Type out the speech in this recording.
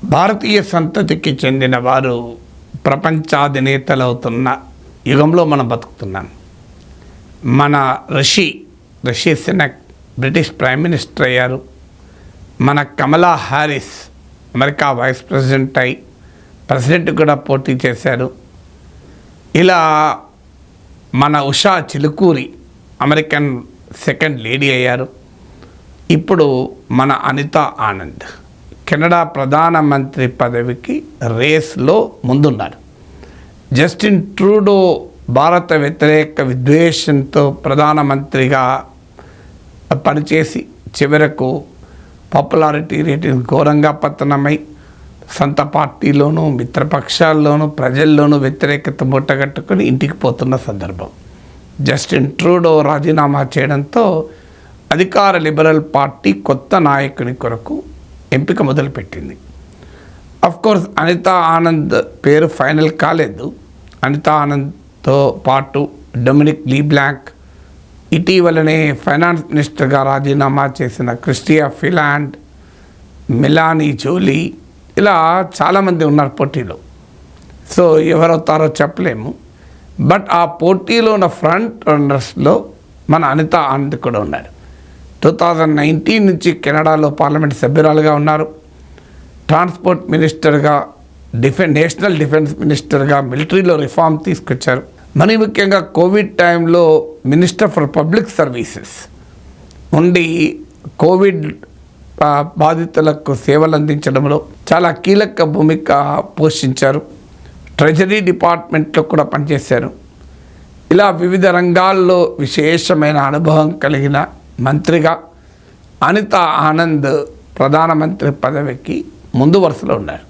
భారతీయ సంతతికి చెందిన వారు ప్రపంచాధినేతలవుతున్న యుగంలో మనం బతుకుతున్నాం. మన Rishi Sunak British prime minister అయ్యారు. మన కమలా హ్యారిస్ అమెరికా వైస్ ప్రెసిడెంట్ అయి ప్రెసిడెంట్ కూడా పోటీ చేశారు. ఇలా మన Usha Chilukuri American second lady అయ్యారు. ఇప్పుడు మన అనితా ఆనంద్ కెనడా ప్రధానమంత్రి పదవికి రేస్లో ముందున్నారు. జస్టిన్ ట్రూడో భారత వ్యతిరేక విద్వేషంతో ప్రధానమంత్రిగా పనిచేసి చివరకు పాపులారిటీ రేటింగ్ ఘోరంగా పతనమై సొంత పార్టీలోనూ మిత్రపక్షాల్లోనూ ప్రజల్లోనూ వ్యతిరేకత మూటగట్టుకుని ఇంటికి పోతున్న సందర్భం. జస్టిన్ ట్రూడో రాజీనామా చేయడంతో అధికార లిబరల్ పార్టీ కొత్త నాయకుని కొరకు ఎంపిక మొదలుపెట్టింది. అఫ్కోర్స్ అనితా ఆనంద్ పేరు ఫైనల్ కాలేదు. అనితా ఆనంద్తో పాటు డొమినిక్ లీబ్లాంక్, ఇటీవలనే ఫైనాన్స్ మినిస్టర్గా రాజీనామా చేసిన క్రిస్టియా ఫిలాండ్, మెలానీ జోలీ, ఇలా చాలామంది ఉన్నారు పోటీలో. సో ఎవరవుతారో చెప్పలేము. బట్ ఆ పోటీలో ఉన్న ఫ్రంట్ రన్నర్స్లో మన అనితా ఆనంద్ కూడా ఉన్నారు. 2019 నుంచి కెనడాలో పార్లమెంట్ సభ్యురాలుగా ఉన్నారు. ట్రాన్స్పోర్ట్ మినిస్టర్గా, నేషనల్ డిఫెన్స్ మినిస్టర్గా మిలిటరీలో రిఫార్మ్ తీసుకొచ్చారు. మరి ముఖ్యంగా కోవిడ్ టైంలో మినిస్టర్ ఫర్ పబ్లిక్ సర్వీసెస్ ఉండి కోవిడ్ బాధితులకు సేవలు అందించడంలో చాలా కీలక భూమిక పోషించారు. ట్రెజరీ డిపార్ట్మెంట్లో కూడా పనిచేశారు. ఇలా వివిధ రంగాల్లో విశేషమైన అనుభవం కలిగిన మంత్రిగా అనితా ఆనంద్ ప్రధానమంత్రి పదవికి ముందు వరుసలో ఉన్నారు.